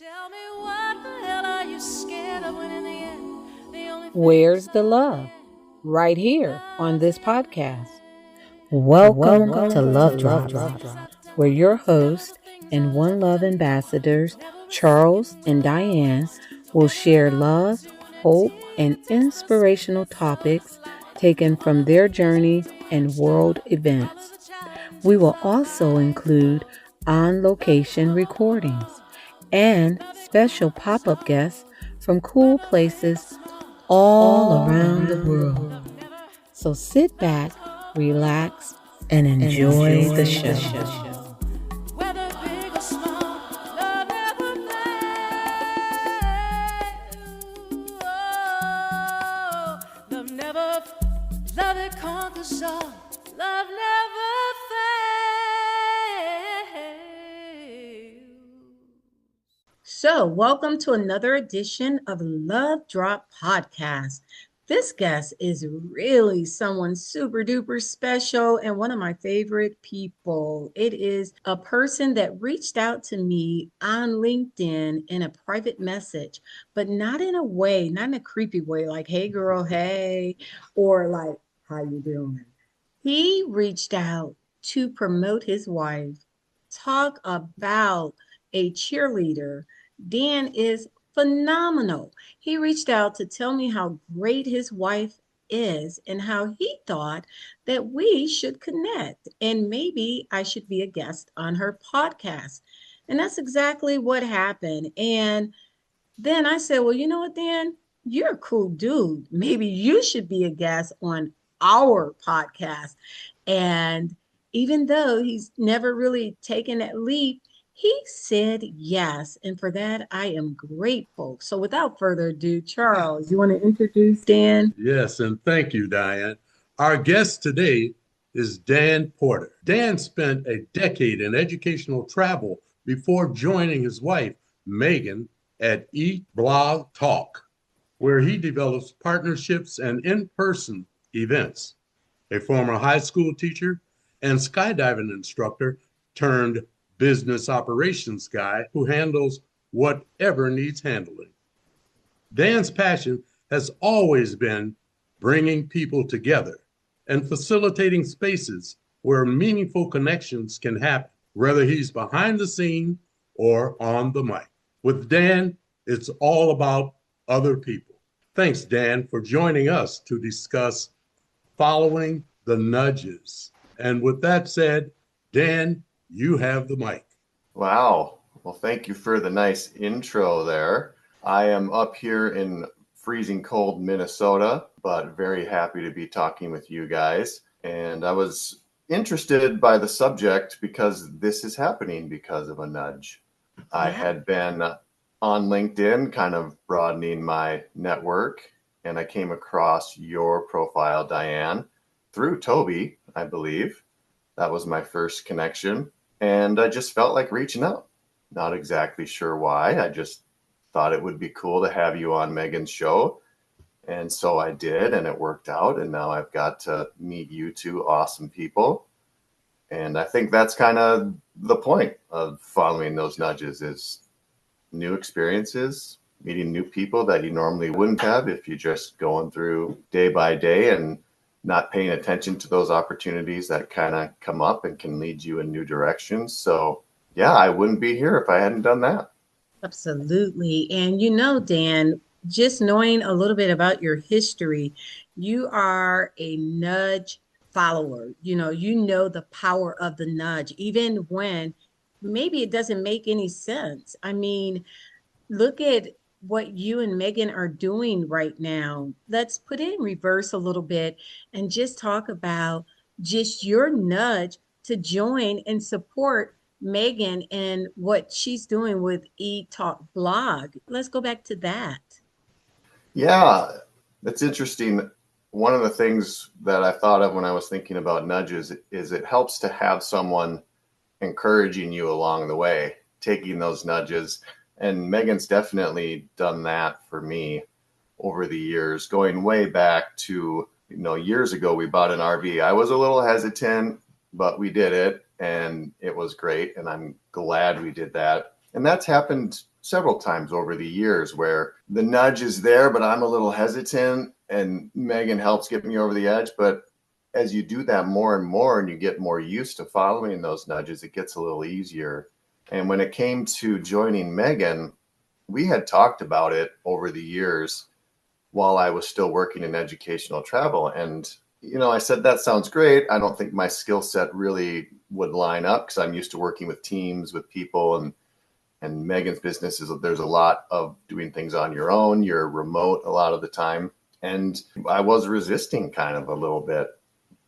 Tell me what the hell are you scared of when in the end the only thing Where's that's the love? Right here on this podcast. Welcome to Love Drops, where your hosts and One Love ambassadors, Charles and Diane, will share love, hope, and inspirational topics taken from their journey and world events. We will also include on-location recordings and special pop-up guests from cool places all around the world. So sit back, relax, and enjoy the show. whether big or small, love never fails. Oh, love it conquers all. Love never fails. So, welcome to another edition of Love Drop Podcast. This guest is really someone super duper special and one of my favorite people. It is a person that reached out to me on LinkedIn in a private message, but not in a way, not in a creepy way, like, hey girl, hey, or like, how you doing? He reached out to promote his wife, talk about a cheerleader. Dan is phenomenal. He reached out to tell me how great his wife is and how he thought that we should connect and maybe I should be a guest on her podcast. And that's exactly what happened. And then I said, well, you know what, Dan? You're a cool dude. Maybe you should be a guest on our podcast. And even though he's never really taken that leap, he said yes. And for that, I am grateful. So without further ado, Charles, you want to introduce Dan? Yes, and thank you, Diane. Our guest today is Dan Porter. Dan spent a decade in educational travel before joining his wife, Megan, at Eat Blog Talk, where he develops partnerships and in-person events. A former high school teacher and skydiving instructor turned business operations guy who handles whatever needs handling. Dan's passion has always been bringing people together and facilitating spaces where meaningful connections can happen, whether he's behind the scene or on the mic. With Dan, it's all about other people. Thanks, Dan, for joining us to discuss following the nudges. And with that said, Dan, you have the mic. Wow. Well, thank you for the nice intro there. I am up here in freezing cold Minnesota, but very happy to be talking with you guys. And I was interested by the subject because this is happening because of a nudge. I had been on LinkedIn, kind of broadening my network, and I came across your profile, Diane, through Toby, I believe. That was my first connection. And I just felt like reaching out. Not exactly sure why. I just thought it would be cool to have you on Megan's show. And so I did, and it worked out. And now I've got to meet you two awesome people. And I think that's kind of the point of following those nudges is new experiences, meeting new people that you normally wouldn't have if you're just going through day by day and not paying attention to those opportunities that kind of come up and can lead you in new directions. So yeah, I wouldn't be here if I hadn't done that. Absolutely. And you know, Dan, just knowing a little bit about your history, you are a nudge follower. You know the power of the nudge, even when maybe it doesn't make any sense. I mean, look at what you and Megan are doing right now. Let's put it in reverse a little bit and just talk about just your nudge to join and support Megan and what she's doing with eTalk blog. Let's go back to that. Yeah, that's interesting. One of the things that I thought of when I was thinking about nudges is it helps to have someone encouraging you along the way, taking those nudges. And Megan's definitely done that for me over the years, going way back to, years ago, we bought an RV. I was a little hesitant, but we did it and it was great. And I'm glad we did that. And that's happened several times over the years where the nudge is there, but I'm a little hesitant and Megan helps get me over the edge. But as you do that more and more and you get more used to following those nudges, it gets a little easier. And when it came to joining Megan, we had talked about it over the years while I was still working in educational travel. And, I said, that sounds great. I don't think my skill set really would line up because I'm used to working with teams, with people, and Megan's business is there's a lot of doing things on your own. You're remote a lot of the time. And I was resisting kind of a little bit.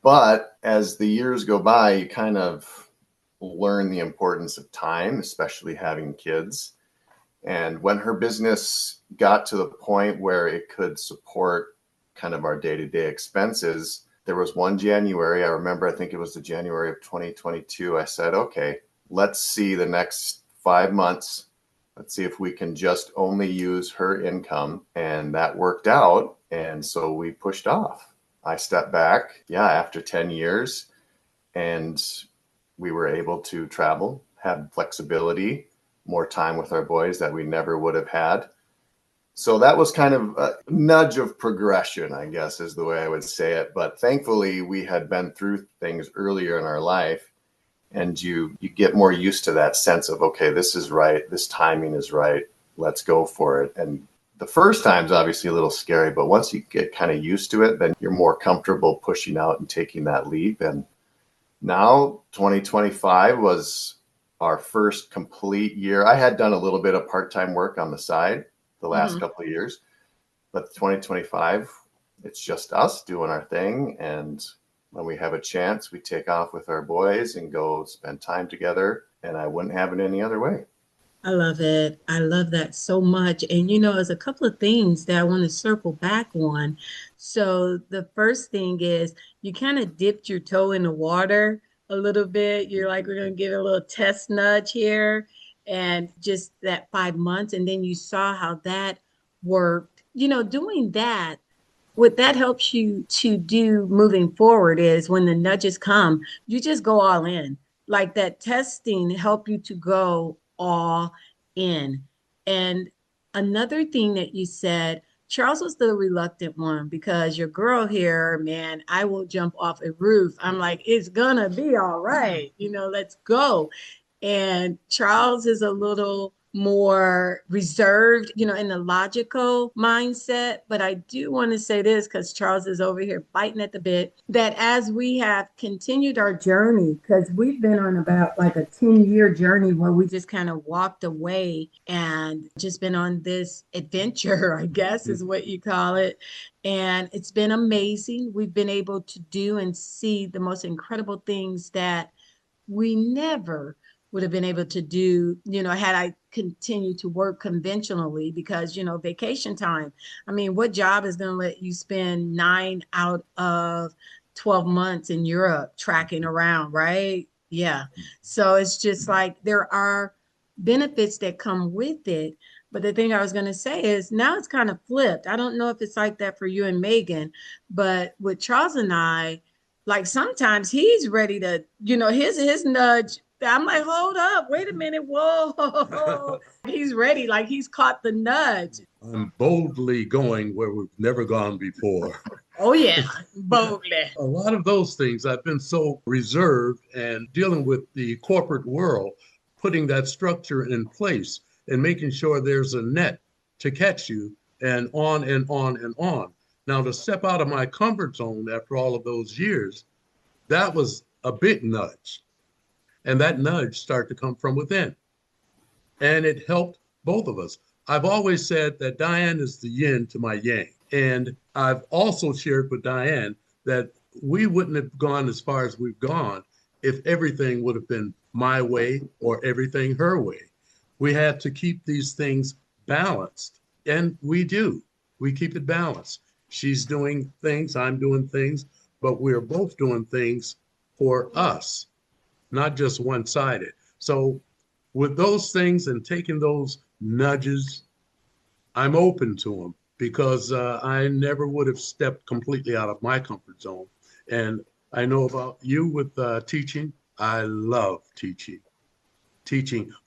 But as the years go by, you kind of learn the importance of time, especially having kids. And when her business got to the point where it could support kind of our day-to-day expenses, there was one January, I remember, I think it was the January of 2022, I said, okay, let's see the next 5 months. Let's see if we can just only use her income. And that worked out. And so we pushed off. I stepped back, after 10 years, and we were able to travel, have flexibility, more time with our boys that we never would have had. So that was kind of a nudge of progression, I guess, is the way I would say it. But thankfully, we had been through things earlier in our life, and you get more used to that sense of, okay, this is right, this timing is right, let's go for it. And the first time's obviously a little scary, but once you get kind of used to it, then you're more comfortable pushing out and taking that leap. And now 2025 was our first complete year. I had done a little bit of part-time work on the side the last couple of years, but 2025, it's just us doing our thing. And when we have a chance, we take off with our boys and go spend time together. And I wouldn't have it any other way. I love it. I love that so much. And there's a couple of things that I want to circle back on. So the first thing is you kind of dipped your toe in the water a little bit. You're like, we're going to give it a little test nudge here, and just that 5 months. And then you saw how that worked. Doing that, what that helps you to do moving forward is when the nudges come, you just go all in. Like that testing help you to go all in. And another thing that you said, Charles was the reluctant one because your girl here, man, I will jump off a roof. I'm like, it's gonna be all right. Let's go. And Charles is a little more reserved, in the logical mindset. But I do want to say this because Charles is over here biting at the bit, that as we have continued our journey, because we've been on about like a 10-year journey where we just kind of walked away and just been on this adventure, I guess is what you call it. And it's been amazing. We've been able to do and see the most incredible things that we never would have been able to do, had I continued to work conventionally, because, vacation time. I mean, what job is going to let you spend 9 out of 12 months in Europe tracking around, right? Yeah. So it's just like there are benefits that come with it. But the thing I was going to say is now it's kind of flipped. I don't know if it's like that for you and Megan, but with Charles and I, like sometimes he's ready to, his nudge. I'm like, hold up, wait a minute, whoa. He's ready, like he's caught the nudge. I'm boldly going where we've never gone before. Oh yeah, boldly. A lot of those things, I've been so reserved and dealing with the corporate world, putting that structure in place and making sure there's a net to catch you, and on and on and on. Now, to step out of my comfort zone after all of those years, that was a big nudge. And that nudge started to come from within. And it helped both of us. I've always said that Diane is the yin to my yang. And I've also shared with Diane that we wouldn't have gone as far as we've gone if everything would have been my way or everything her way. We had to keep these things balanced. And we do. We keep it balanced. She's doing things, I'm doing things, but we're both doing things for us, not just one-sided. So with those things and taking those nudges, I'm open to them because I never would have stepped completely out of my comfort zone. And I know about you with teaching. I love teaching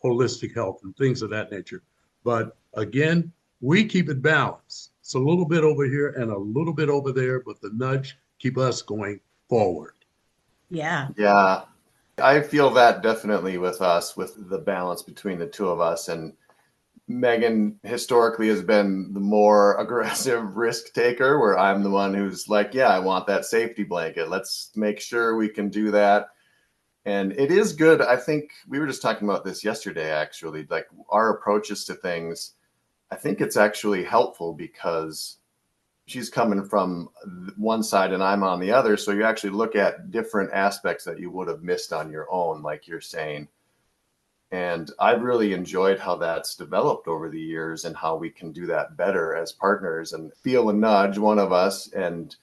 holistic health and things of that nature. But again, we keep it balanced. It's a little bit over here and a little bit over there, but the nudge keep us going forward. Yeah. Yeah, I feel that definitely with us, with the balance between the two of us. And Megan historically has been the more aggressive risk taker, where I'm the one who's like, yeah, I want that safety blanket. Let's make sure we can do that. And it is good. I think we were just talking about this yesterday, actually, like our approaches to things. I think it's actually helpful because she's coming from one side and I'm on the other. So you actually look at different aspects that you would have missed on your own, like you're saying. And I've really enjoyed how that's developed over the years and how we can do that better as partners and feel a nudge, one of us, and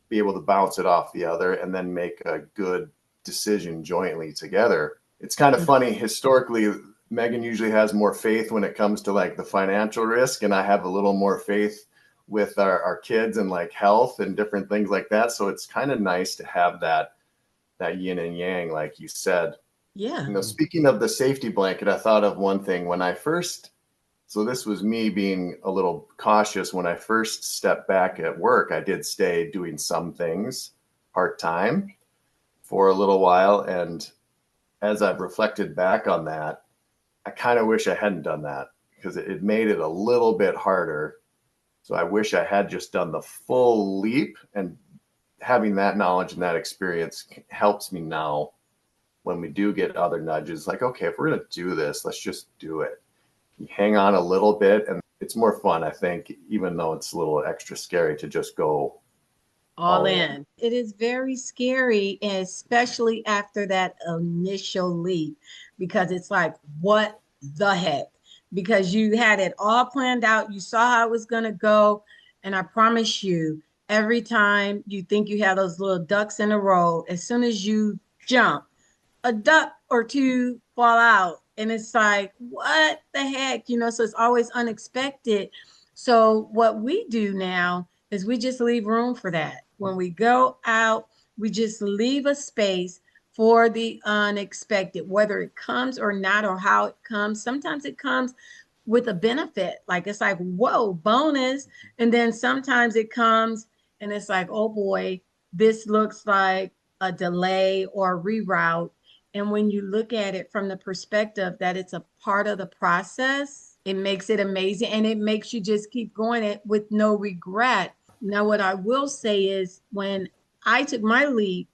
be able to bounce it off the other and then make a good decision jointly together. It's kind of funny. Historically, Megan usually has more faith when it comes to like the financial risk, and I have a little more faith with our kids and like health and different things like that. So it's kind of nice to have that yin and yang, like you said. Yeah. You know, speaking of the safety blanket, I thought of one thing when I first, so this was me being a little cautious when I first stepped back at work. I did stay doing some things part-time for a little while. And as I've reflected back on that, I kind of wish I hadn't done that because it made it a little bit harder. So I wish I had just done the full leap, and having that knowledge and that experience helps me now when we do get other nudges, like, okay, if we're going to do this, let's just do it. You hang on a little bit and it's more fun, I think, even though it's a little extra scary to just go All in. It is very scary, especially after that initial leap, because it's like, what the heck? Because you had it all planned out, you saw how it was going to go. And I promise you, every time you think you have those little ducks in a row, as soon as you jump, a duck or two fall out. And it's like, what the heck? So it's always unexpected. So what we do now is we just leave room for that. When we go out, we just leave a space for the unexpected, whether it comes or not, or how it comes. Sometimes it comes with a benefit. Like it's like, whoa, bonus. And then sometimes it comes and it's like, oh boy, this looks like a delay or a reroute. And when you look at it from the perspective that it's a part of the process, it makes it amazing. And it makes you just keep going it with no regret. Now, what I will say is when I took my leap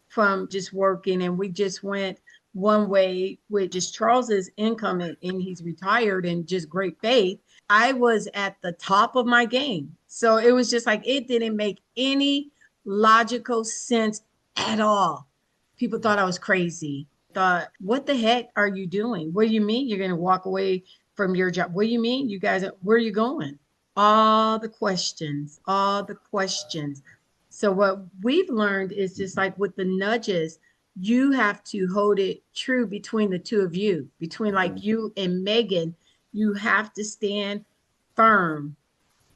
from just working and we just went one way with just Charles's income and he's retired and just great faith, I was at the top of my game. So it was just like, it didn't make any logical sense at all. People thought I was crazy. Thought, what the heck are you doing? What do you mean you're going to walk away from your job? What do you mean you guys, where are you going? All the questions, all the questions. So what we've learned is just like with the nudges, you have to hold it true between the two of you, between like you and Megan. You have to stand firm,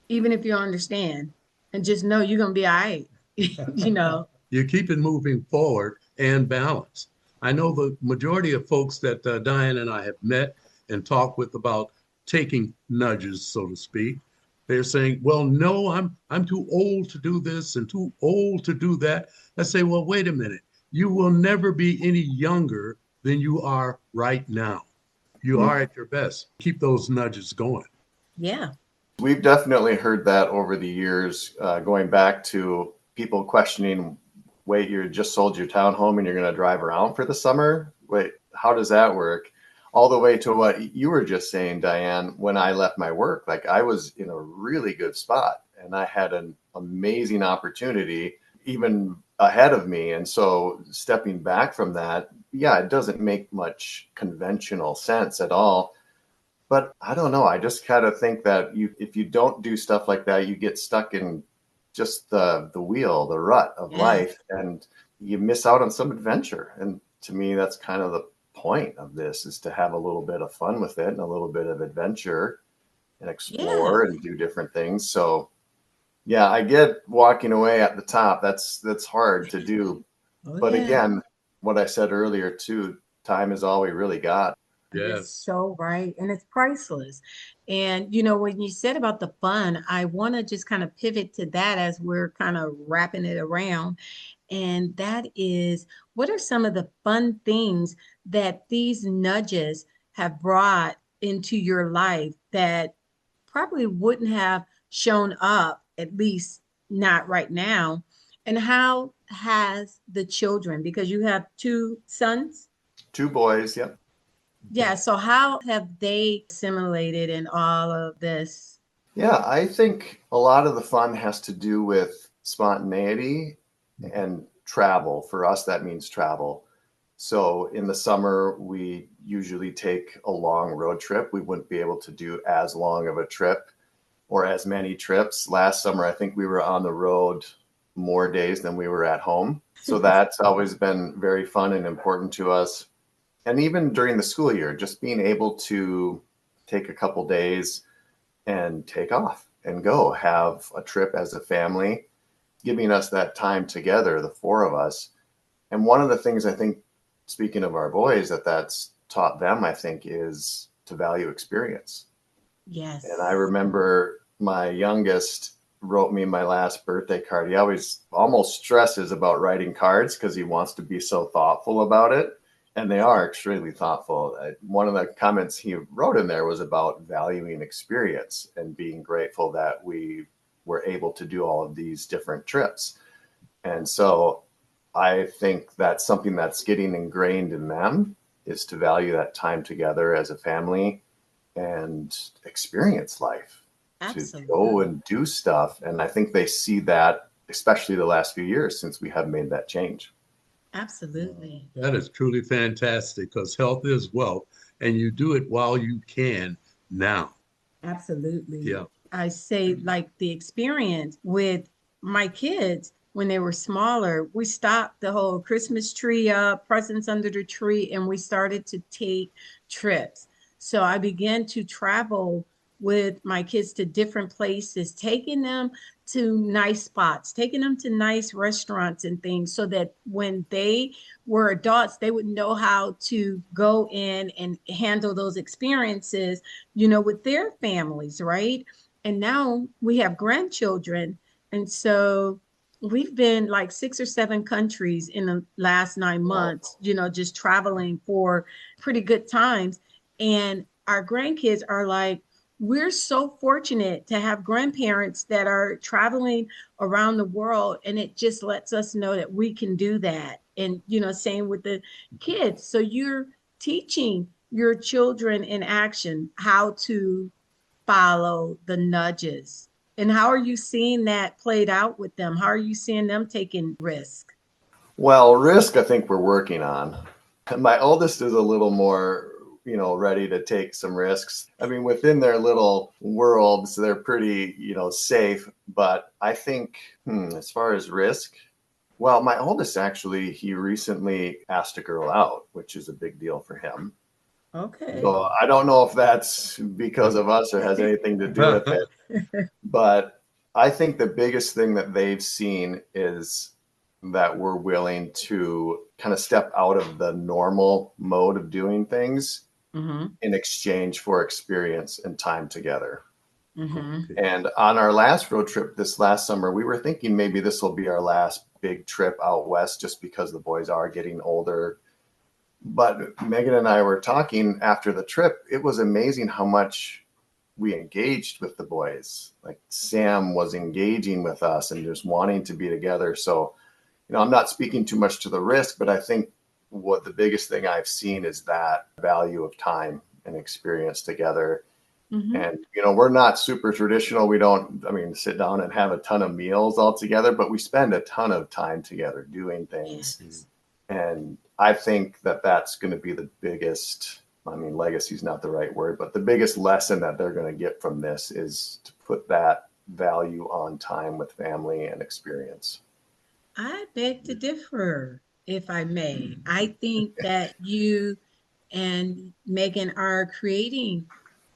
even if you understand, and just know you're going to be all right. You keep it moving forward and balanced. I know the majority of folks that Diane and I have met and talked with about taking nudges, so to speak, they're saying, well, no, I'm too old to do this and too old to do that. I say, well, wait a minute. You will never be any younger than you are right now. You are at your best. Keep those nudges going. Yeah. We've definitely heard that over the years, going back to people questioning, wait, you just sold your townhome and you're going to drive around for the summer? Wait, how does that work? All the way to what you were just saying, Diane, when I left my work, like I was in a really good spot and I had an amazing opportunity even ahead of me. And so stepping back from that, yeah, it doesn't make much conventional sense at all. But I don't know. I just kind of think that if you don't do stuff like that, you get stuck in just the wheel, the rut of life, and you miss out on some adventure. And to me, that's kind of the point of this, is to have a little bit of fun with it and a little bit of adventure and explore and do different things. So yeah, I get walking away at the top. That's hard to do. But again, what I said earlier too, time is all we really got. It's Yes. so right. And it's priceless. And, when you said about the fun, I want to just kind of pivot to that as we're kind of wrapping it around. And that is, what are some of the fun things that these nudges have brought into your life that probably wouldn't have shown up, at least not right now? And how has the children, because you have two sons? Two boys, yep. Yeah, so how have they assimilated in all of this? Yeah, I think a lot of the fun has to do with spontaneity and travel. For us, that means travel. So in the summer, we usually take a long road trip. We wouldn't be able to do as long of a trip or as many trips. Last summer, I think we were on the road more days than we were at home. So that's always been very fun and important to us. And even during the school year, just being able to take a couple days and take off and go have a trip as a family, giving us that time together, the four of us. And one of the things I think, speaking of our boys, that's taught them, I think, is to value experience. And I Yes. remember my youngest wrote me my last birthday card. He always almost stresses about writing cards because he wants to be so thoughtful about it. And they are extremely thoughtful. One of the comments he wrote in there was about valuing experience and being grateful that we were able to do all of these different trips. And so I think that's something that's getting ingrained in them, is to value that time together as a family and experience life, to go Absolutely. and do stuff. And I think they see that, especially the last few years since we have made that change. Absolutely. That is truly fantastic because health is wealth, and you do it while you can now. Absolutely. Yeah. I say, like, the experience with my kids when they were smaller, we stopped the whole Christmas tree up, presents under the tree, and we started to take trips. So I began to travel with my kids to different places, taking them to nice spots, taking them to nice restaurants and things, so that when they were adults, they would know how to go in and handle those experiences, with their families, right? And now we have grandchildren. And so we've been like 6 or 7 countries in the last 9 months, just traveling for pretty good times. And our grandkids are like, we're so fortunate to have grandparents that are traveling around the world. And it just lets us know that we can do that. And, same with the kids. So you're teaching your children in action how to follow the nudges. And how are you seeing that played out with them? How are you seeing them taking risk? Well, risk, I think we're working on. My oldest is a little more, ready to take some risks. I mean, within their little worlds, they're pretty, safe. But I think, as far as risk, well, my oldest actually, he recently asked a girl out, which is a big deal for him. Okay. So I don't know if that's because of us or has anything to do with it. But I think the biggest thing that they've seen is that we're willing to kind of step out of the normal mode of doing things Mm-hmm. in exchange for experience and time together. Mm-hmm. And on our last road trip this last summer, we were thinking maybe this will be our last big trip out west just because the boys are getting older. But Megan and I were talking after the trip. It was amazing how much we engaged with the boys. Like Sam was engaging with us and just wanting to be together. So, I'm not speaking too much to the risk, but I think what the biggest thing I've seen is that value of time and experience together. Mm-hmm. And, we're not super traditional. We don't, sit down and have a ton of meals all together, but we spend a ton of time together doing things. Yes. And I think that that's going to be the biggest, legacy is not the right word, but the biggest lesson that they're going to get from this is to put that value on time with family and experience. I beg to differ, if I may. I think that you and Megan are creating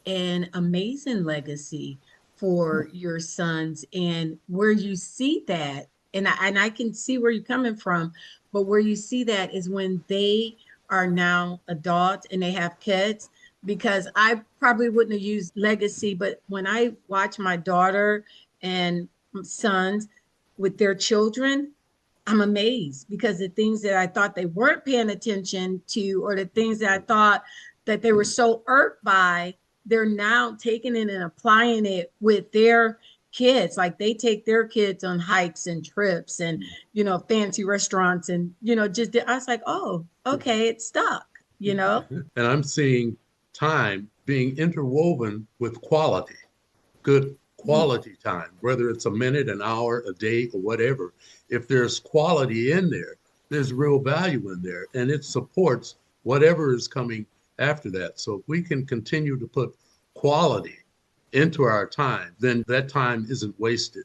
an amazing legacy for your sons, and where you see that, and I can see where you're coming from, but where you see that is when they are now adults and they have kids, because I probably wouldn't have used legacy, but when I watch my daughter and sons with their children, I'm amazed, because the things that I thought they weren't paying attention to, or the things that I thought that they were so irked by, they're now taking it and applying it with their kids. Like they take their kids on hikes and trips and, fancy restaurants and, just, I was like, oh, okay, it's stuck. And I'm seeing time being interwoven with quality, good quality time, whether it's a minute, an hour, a day, or whatever. If there's quality in there, there's real value in there, and it supports whatever is coming after that. So if we can continue to put quality into our time, then that time isn't wasted.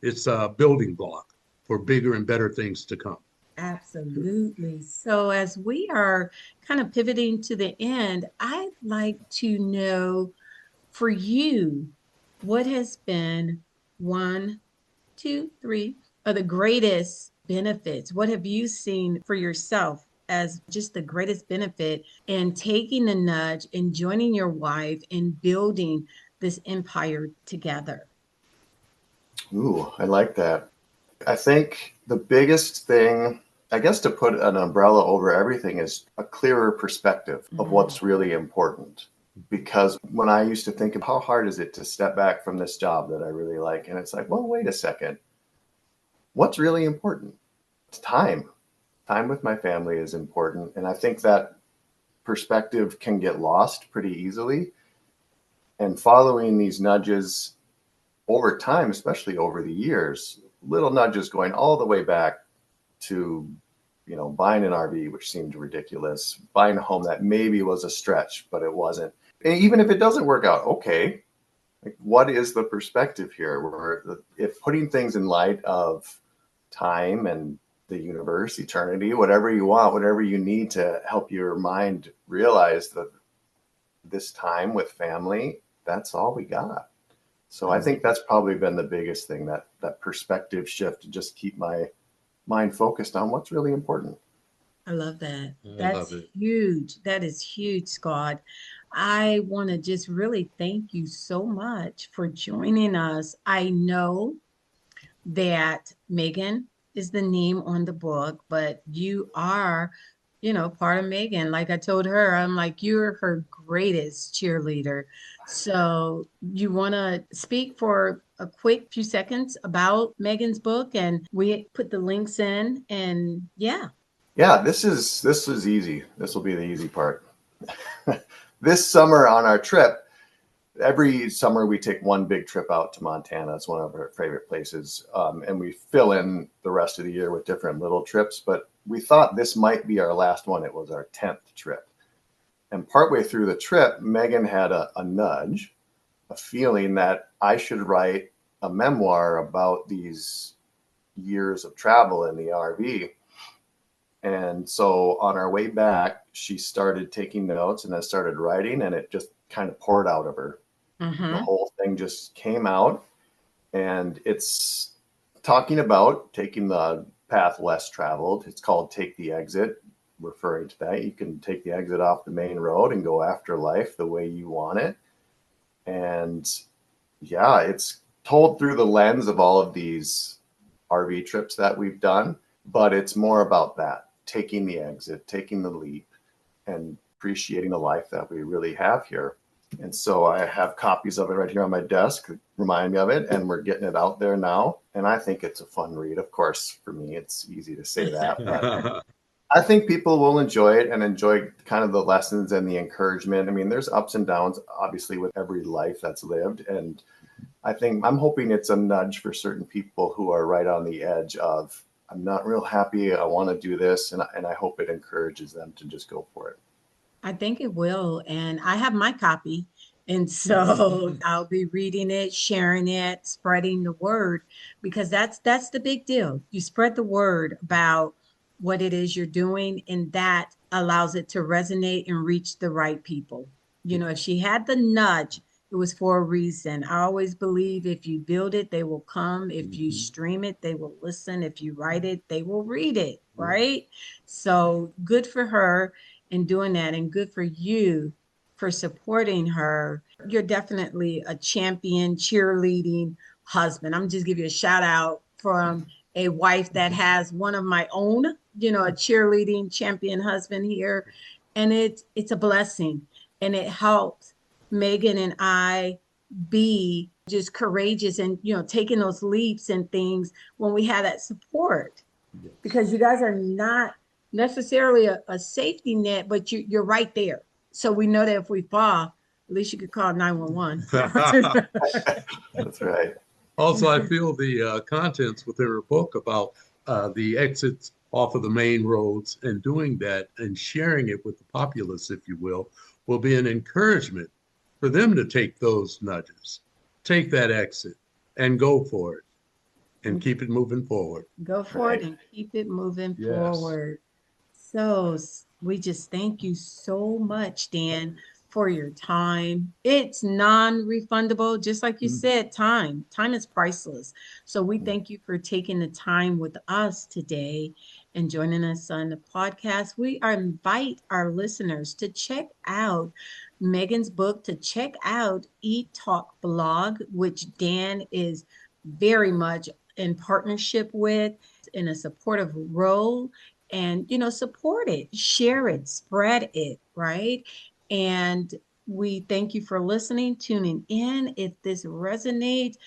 It's a building block for bigger and better things to come. Absolutely. So, as we are kind of pivoting to the end, I'd like to know for you, what has been one, two, three of the greatest benefits? What have you seen for yourself as just the greatest benefit in taking the nudge and joining your wife and building this empire together? Ooh, I like that. I think the biggest thing, I guess, to put an umbrella over everything is a clearer perspective of what's really important. Because when I used to think of how hard is it to step back from this job that I really like, and it's like, well, wait a second. What's really important? It's time. Time with my family is important. And I think that perspective can get lost pretty easily. And following these nudges over time, especially over the years, little nudges going all the way back to, buying an RV, which seemed ridiculous, buying a home that maybe was a stretch, but it wasn't. And even if it doesn't work out, okay, like what is the perspective here? If putting things in light of time and the universe, eternity, whatever you want, whatever you need to help your mind realize that this time with family, that's all we got. So I think that's probably been the biggest thing, that perspective shift, to just keep my mind focused on what's really important. I love that. I That's love it. huge. That is huge, Scott. I want to just really thank you so much for joining us. I know that Megan is the name on the book, but you are, part of Megan. Like I told her, I'm like, you're her greatest cheerleader. So you want to speak for a quick few seconds about Megan's book, and we put the links in, and yeah. Yeah, this is easy. This will be the easy part. This summer on our trip, every summer we take one big trip out to Montana. It's one of our favorite places. And we fill in the rest of the year with different little trips. But we thought this might be our last one. It was our 10th trip. And partway through the trip, Megan had a nudge, a feeling that I should write a memoir about these years of travel in the RV. And so on our way back, she started taking notes and then started writing, and it just kind of poured out of her. The whole thing just came out, and it's talking about taking the path less traveled. It's called Take the Exit, referring to that. You can take the exit off the main road and go after life the way you want it. And yeah, it's told through the lens of all of these RV trips that we've done, but it's more about that, taking the exit, taking the leap, and appreciating the life that we really have here. And so I have copies of it right here on my desk, remind me of it, and we're getting it out there now. And I think it's a fun read. Of course, for me, it's easy to say that, but I think people will enjoy it and enjoy kind of the lessons and the encouragement. I mean, there's ups and downs, obviously, with every life that's lived. And I'm hoping it's a nudge for certain people who are right on the edge of, I'm not real happy, I want to do this. And I hope it encourages them to just go for it. I think it will. And I have my copy. And so I'll be reading it, sharing it, spreading the word, because that's the big deal. You spread the word about what it is you're doing, and that allows it to resonate and reach the right people. If she had the nudge, it was for a reason. I always believe if you build it, they will come. If you stream it, they will listen. If you write it, they will read it, right? So good for her. in doing that. And good for you for supporting her. You're definitely a champion, cheerleading husband. I'm just give you a shout out from a wife that has one of my own, a cheerleading champion husband here. And it's a blessing. And it helps Megan and I be just courageous and, taking those leaps and things when we have that support. Yes. Because you guys are not necessarily a safety net, but you're right there. So we know that if we fall, at least you could call 911. That's right. Also, I feel the contents within her book about the exits off of the main roads and doing that and sharing it with the populace, if you will be an encouragement for them to take those nudges, take that exit and go for it and keep it moving forward. Go for it and keep it moving forward. So we just thank you so much, Dan, for your time. It's non-refundable, just like you said, time is priceless. So we thank you for taking the time with us today and joining us on the podcast. We invite our listeners to check out Megan's book, to check out Eat Talk blog, which Dan is very much in partnership with, in a supportive role. And, support it, share it, spread it, right? And we thank you for listening, tuning in. If this resonates,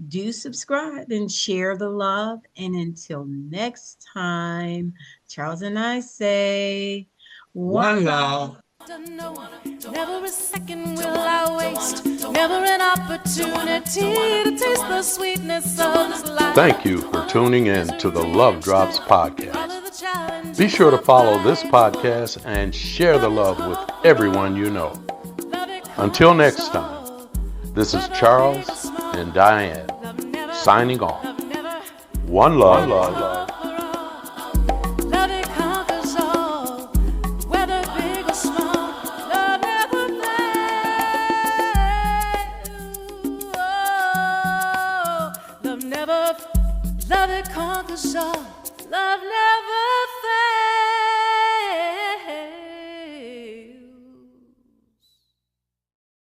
do subscribe and share the love. And until next time, Charles and I say, one love. Never a second will I waste, never an opportunity to taste the sweetness of this life. Thank you for tuning in to the Love Drops podcast. Be sure to follow this podcast and share the love with everyone you know. Until next time, this is Charles and Diane signing off. One love. One love. Love it conquers all.